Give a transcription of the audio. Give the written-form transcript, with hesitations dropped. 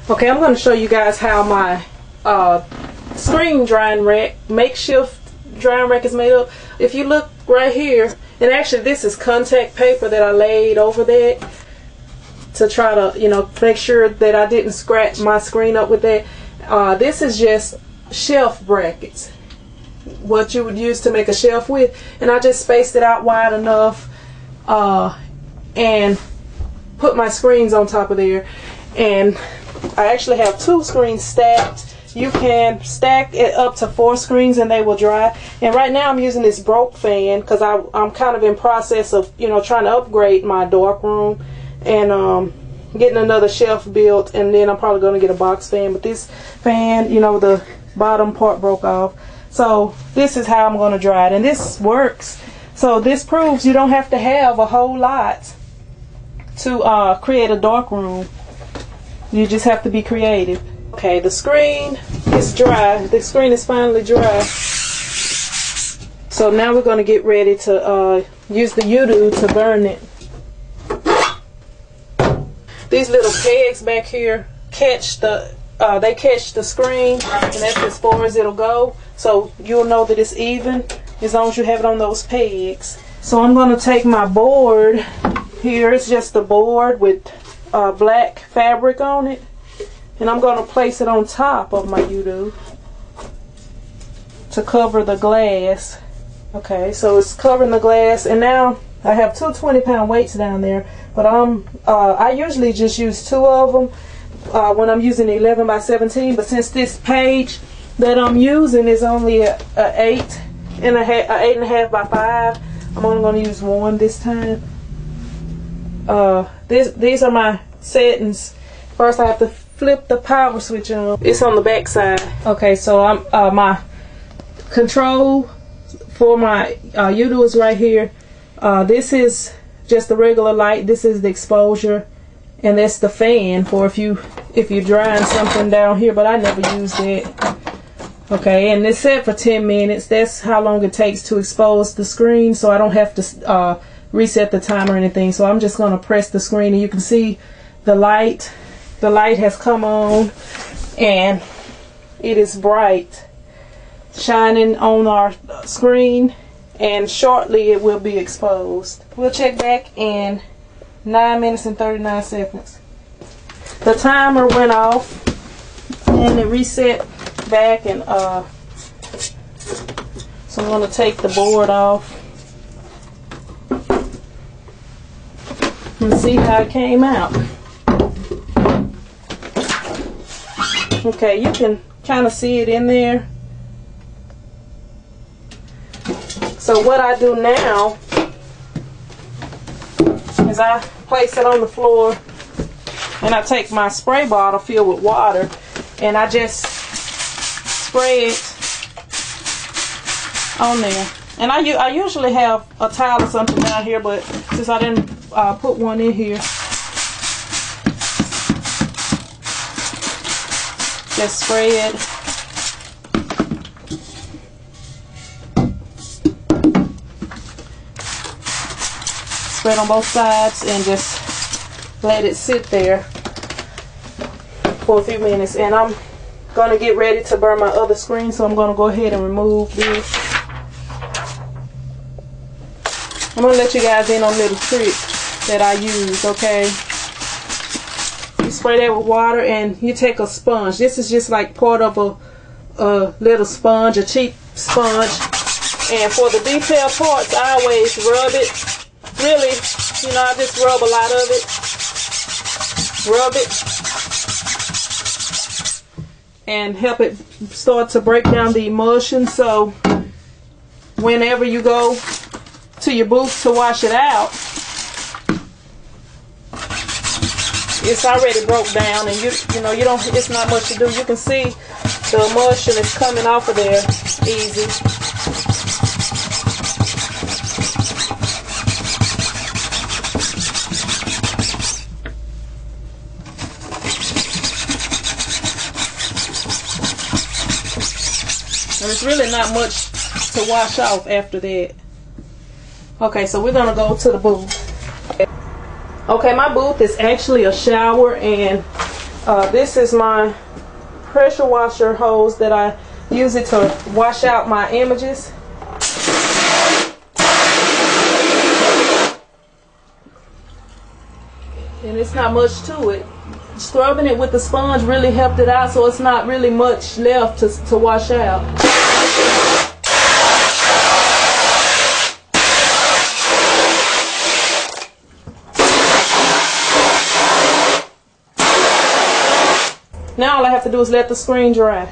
Okay, I'm going to show you guys how my screen drying rack, makeshift drying rack, is made up. If you look right here, and actually this is contact paper that I laid over that to try to, you know, make sure that I didn't scratch my screen up with that. This is just shelf brackets, what you would use to make a shelf with, and I just spaced it out wide enough and put my screens on top of there. And I actually have 2 screens stacked. You can stack it up to 4 screens and they will dry. And right now I'm using this broke fan because I'm kind of in process of, you know, trying to upgrade my darkroom and getting another shelf built, and then I'm probably going to get a box fan. But this fan, you know, the bottom part broke off. So this is how I'm going to dry it, and this works. So this proves you don't have to have a whole lot to create a darkroom. You just have to be creative. Okay, the screen is dry. The screen is finally dry. So now we're going to get ready to use the U-Do to burn it. These little pegs back here catch the screen, and that's as far as it'll go. So you'll know that it's even as long as you have it on those pegs. So I'm going to take my board here. It's just a board with black fabric on it, and I'm going to place it on top of my U-Do to cover the glass. Okay, so it's covering the glass, and now I have 2 20-pound weights down there, but I usually just use 2 of them when I'm using 11 by 17. But since this page that I'm using is only a 8.5 by 5, I'm only going to use 1 this time. These are my settings. First, I have to flip the power switch on. It's on the back side. Okay, so I'm my control for my U-Do is right here. This is just the regular light. This is the exposure, and that's the fan for if you're drying something down here. But I never use that. Okay, and it's set for 10 minutes. That's how long it takes to expose the screen, so I don't have to reset the time or anything. So I'm just going to press the screen, and you can see the light. The light has come on, and it is bright, shining on our screen, and shortly it will be exposed. We'll check back in 9 minutes and 39 seconds. The timer went off, and it reset back, and so I'm going to take the board off and see how it came out. Okay, you can kind of see it in there. So what I do now is I place it on the floor, and I take my spray bottle filled with water, and I just spray it on there. And I usually have a towel or something down here, but since I didn't put one in here, just spray it. Spread on both sides and just let it sit there for a few minutes. And I'm going to get ready to burn my other screen, so I'm going to go ahead and remove this. I'm going to let you guys in on a little trick that I use, okay? You spray that with water, and you take a sponge. This is just like part of a little sponge, a cheap sponge. And for the detailed parts, I always rub it. Really, you know, I just rub a lot of it. Rub it. And help it start to break down the emulsion. So whenever you go to your booth to wash it out, it's already broke down, and you know, you don't, it's not much to do. You can see the emulsion is coming off of there easy. And it's really not much to wash off after that. Okay, so we're gonna go to the booth. Okay, my booth is actually a shower, and This is my pressure washer hose that I use it to wash out my images. And it's not much to it. Scrubbing it with the sponge really helped it out, so it's not really much left to wash out. Now all I have to do is let the screen dry.